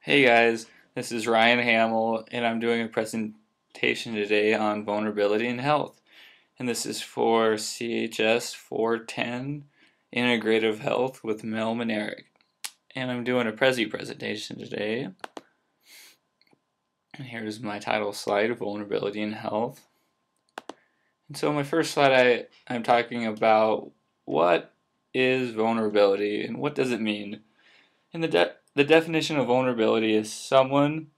Hey guys, this is Ryan Hamill, and I'm doing a presentation today on vulnerability in health. And this is for CHS 410 Integrative Health with Mel and Eric. And I'm doing a presentation today. And here's my title slide, Vulnerability in Health. And so my first slide, I'm talking about what is vulnerability and what does it mean. And the definition of vulnerability is someone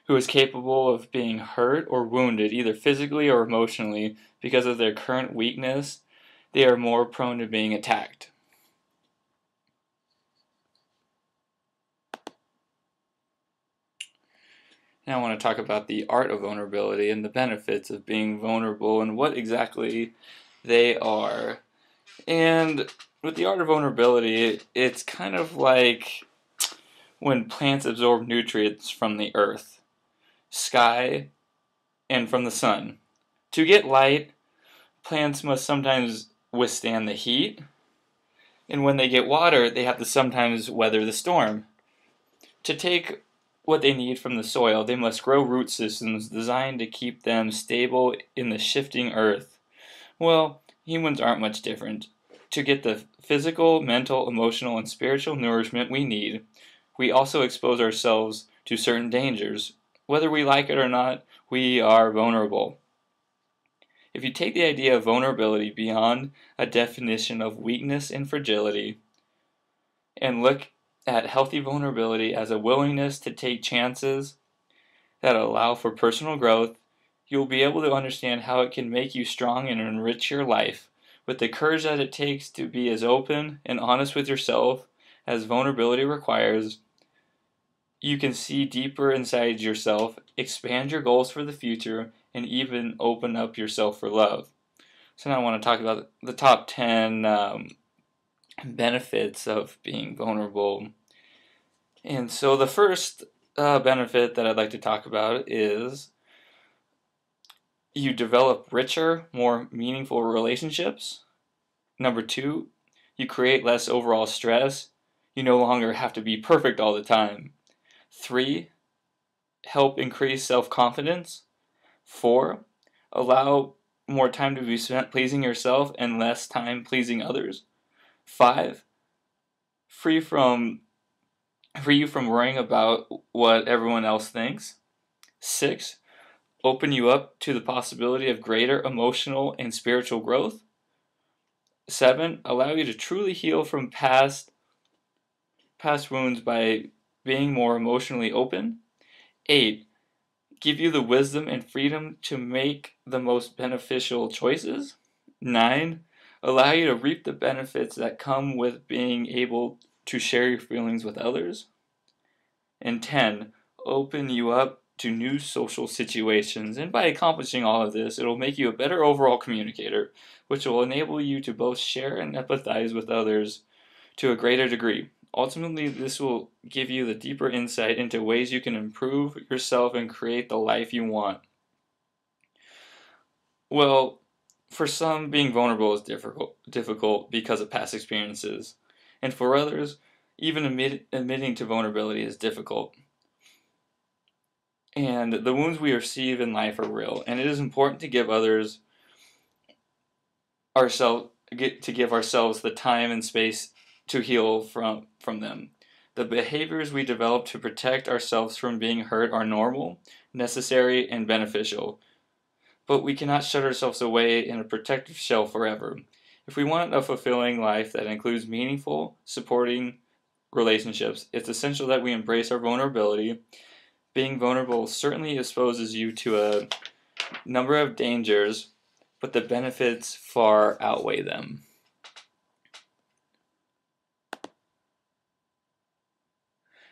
who is capable of being hurt or wounded, either physically or emotionally, because of their current weakness. They are more prone to being attacked. Now I want to talk about the art of vulnerability and the benefits of being vulnerable and what exactly they are. And with the art of vulnerability, it's kind of like when plants absorb nutrients from the earth, sky, and from the sun. To get light, plants must sometimes withstand the heat, and when they get water, they have to sometimes weather the storm. To take what they need from the soil, they must grow root systems designed to keep them stable in the shifting earth. Well, humans aren't much different. To get the physical, mental, emotional, and spiritual nourishment we need, we also expose ourselves to certain dangers. Whether we like it or not, we are vulnerable. If you take the idea of vulnerability beyond a definition of weakness and fragility and look at healthy vulnerability as a willingness to take chances that allow for personal growth, you'll be able to understand how it can make you strong and enrich your life. With the courage that it takes to be as open and honest with yourself as vulnerability requires, you can see deeper inside yourself, expand your goals for the future, and even open up yourself for love. So now I want to talk about the top 10 benefits of being vulnerable. And so the first benefit that I'd like to talk about is you develop richer, more meaningful relationships. Number two, you create less overall stress. You no longer have to be perfect all the time. 3, help increase self-confidence. 4, allow more time to be spent pleasing yourself and less time pleasing others. 5, free you from worrying about what everyone else thinks. 6, open you up to the possibility of greater emotional and spiritual growth. 7, allow you to truly heal from past wounds by being more emotionally open. 8, give you the wisdom and freedom to make the most beneficial choices. 9, allow you to reap the benefits that come with being able to share your feelings with others. And 10, open you up to new social situations. And by accomplishing all of this, it will make you a better overall communicator, which will enable you to both share and empathize with others to a greater degree. Ultimately, this will give you the deeper insight into ways you can improve yourself and create the life you want. Well, for some, being vulnerable is difficult because of past experiences. And for others, even admitting to vulnerability is difficult. And the wounds we receive in life are real, and it is important to give ourselves the time and space to heal from them. The behaviors we develop to protect ourselves from being hurt are normal, necessary, and beneficial. But we cannot shut ourselves away in a protective shell forever. If we want a fulfilling life that includes meaningful, supporting relationships, it's essential that we embrace our vulnerability. Being vulnerable certainly exposes you to a number of dangers, but the benefits far outweigh them.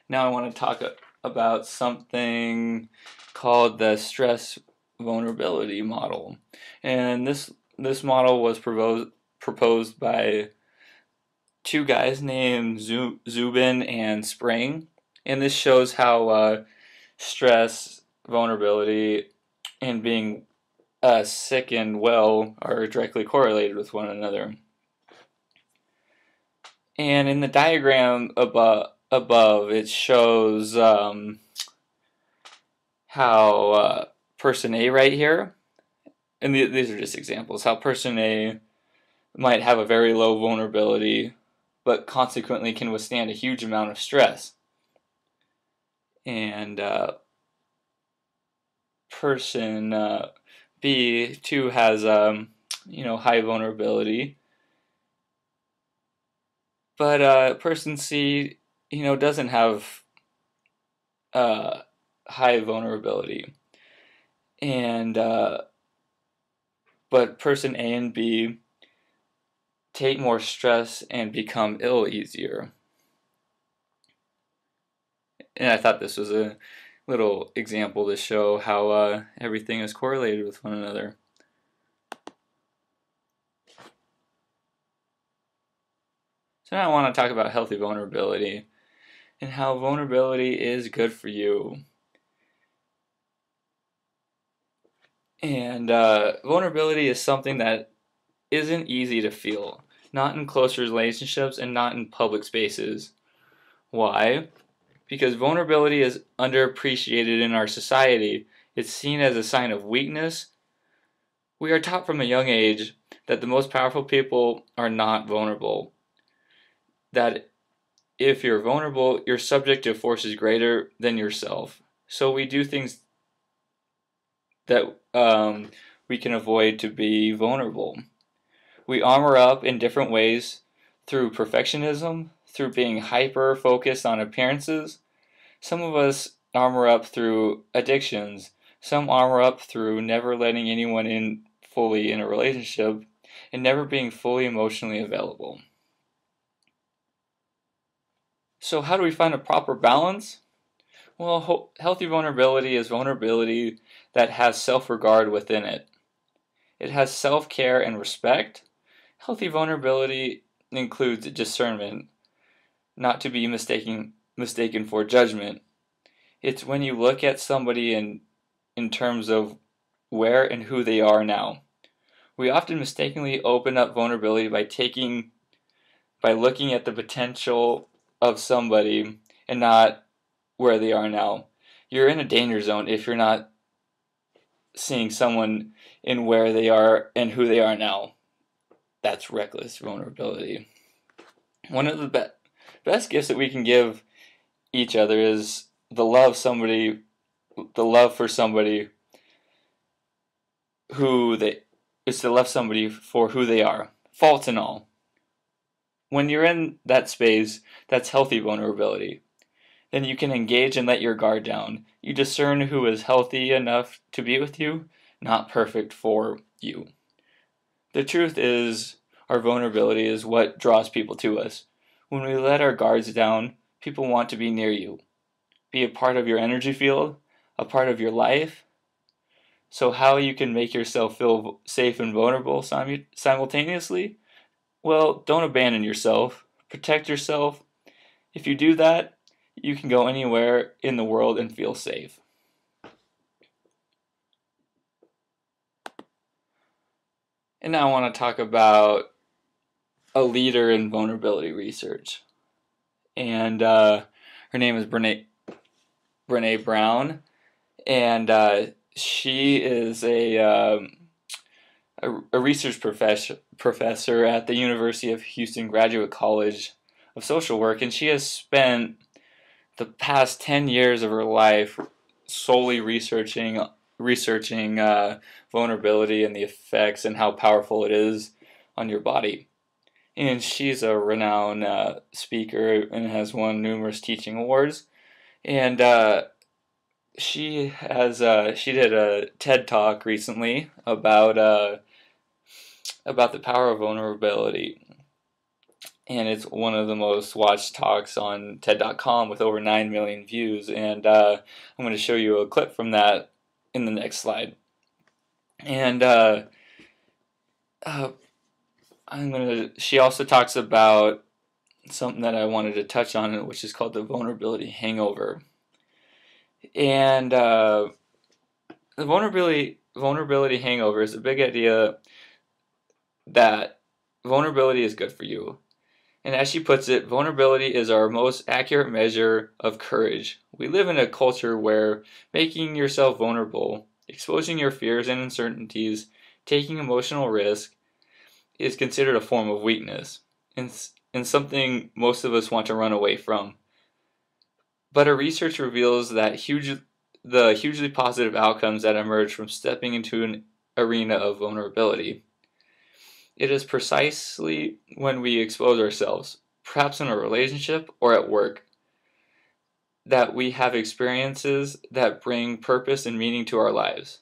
Now I want to talk about something called the stress vulnerability model. And this model was proposed by two guys named Zubin and Spring. And this shows how stress, vulnerability, and being sick and well are directly correlated with one another. And in the diagram above it shows how person A right here, and these are just examples, how person A might have a very low vulnerability, but consequently can withstand a huge amount of stress. And person B too has high vulnerability, but person C doesn't have high vulnerability, and but person A and B take more stress and become ill easier. And I thought this was a little example to show how everything is correlated with one another. So now I want to talk about healthy vulnerability and how vulnerability is good for you. And vulnerability is something that isn't easy to feel, not in close relationships and not in public spaces. Why? Because vulnerability is underappreciated in our society. It's seen as a sign of weakness. We are taught from a young age that the most powerful people are not vulnerable. That if you're vulnerable, you're subject to forces greater than yourself. So we do things that we can avoid to be vulnerable. We armor up in different ways through perfectionism, through being hyper focused on appearances. Some of us armor up through addictions. Some armor up through never letting anyone in fully in a relationship and never being fully emotionally available. So how do we find a proper balance? Well, healthy vulnerability is vulnerability that has self-regard within it. It has self-care and respect. Healthy vulnerability includes discernment, not to be mistaken for judgment. It's when you look at somebody in terms of where and who they are now. We often mistakenly open up vulnerability by looking at the potential of somebody and not where they are now. You're in a danger zone if you're not seeing someone in where they are and who they are now. That's reckless vulnerability. One of the best gifts that we can give each other is the love for somebody to love somebody for who they are, faults and all. When you're in that space, that's healthy vulnerability. Then you can engage and let your guard down. You discern who is healthy enough to be with you, not perfect for you. The truth is, our vulnerability is what draws people to us. When we let our guards down, people want to be near you, be a part of your energy field, a part of your life. So how you can make yourself feel safe and vulnerable simultaneously? Well, don't abandon yourself. Protect yourself. If you do that, you can go anywhere in the world and feel safe. And now I want to talk about a leader in vulnerability research. And her name is Brene Brown. And she is a research professor at the University of Houston Graduate College of Social Work. And she has spent the past 10 years of her life solely researching vulnerability and the effects and how powerful it is on your body. And she's a renowned speaker and has won numerous teaching awards. And she did a TED Talk recently about the power of vulnerability. And it's one of the most watched talks on TED.com with over 9 million views. And I'm going to show you a clip from that in the next slide. And she also talks about something that I wanted to touch on, which is called the vulnerability hangover. And the vulnerability hangover is a big idea that vulnerability is good for you. And as she puts it, vulnerability is our most accurate measure of courage. We live in a culture where making yourself vulnerable, exposing your fears and uncertainties, taking emotional risk is considered a form of weakness and something most of us want to run away from. But our research reveals that the hugely positive outcomes that emerge from stepping into an arena of vulnerability. It is precisely when we expose ourselves, perhaps in a relationship or at work, that we have experiences that bring purpose and meaning to our lives.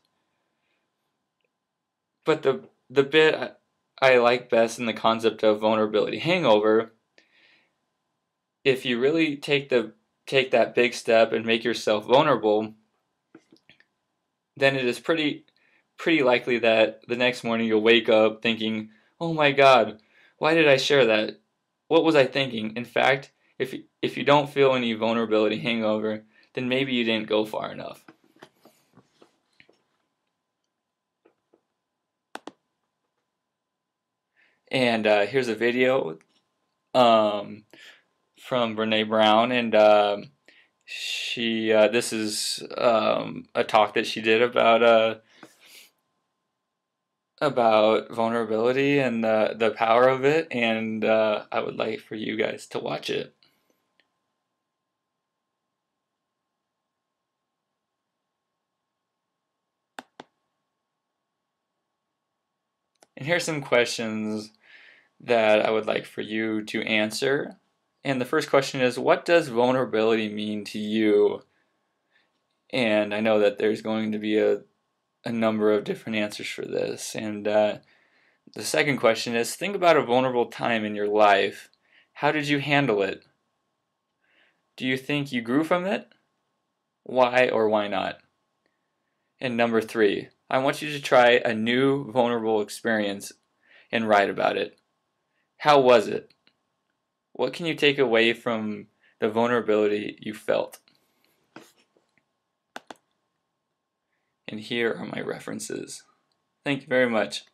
But the bit I like best in the concept of vulnerability hangover, if you really take that big step and make yourself vulnerable, then it is pretty likely that the next morning you'll wake up thinking, "Oh my God, why did I share that? What was I thinking?" In fact, if you don't feel any vulnerability hangover, then maybe you didn't go far enough. And here's a video um, from Brene Brown, and this is a talk that she did about vulnerability and the power of it, and I would like for you guys to watch it. And here's some questions that I would like for you to answer. And the first question is, what does vulnerability mean to you? And I know that there's going to be a number of different answers for this. And the second question is, think about a vulnerable time in your life. How did you handle it? Do you think you grew from it? Why or why not? And number three, I want you to try a new vulnerable experience and write about it. How was it? What can you take away from the vulnerability you felt? And here are my references. Thank you very much.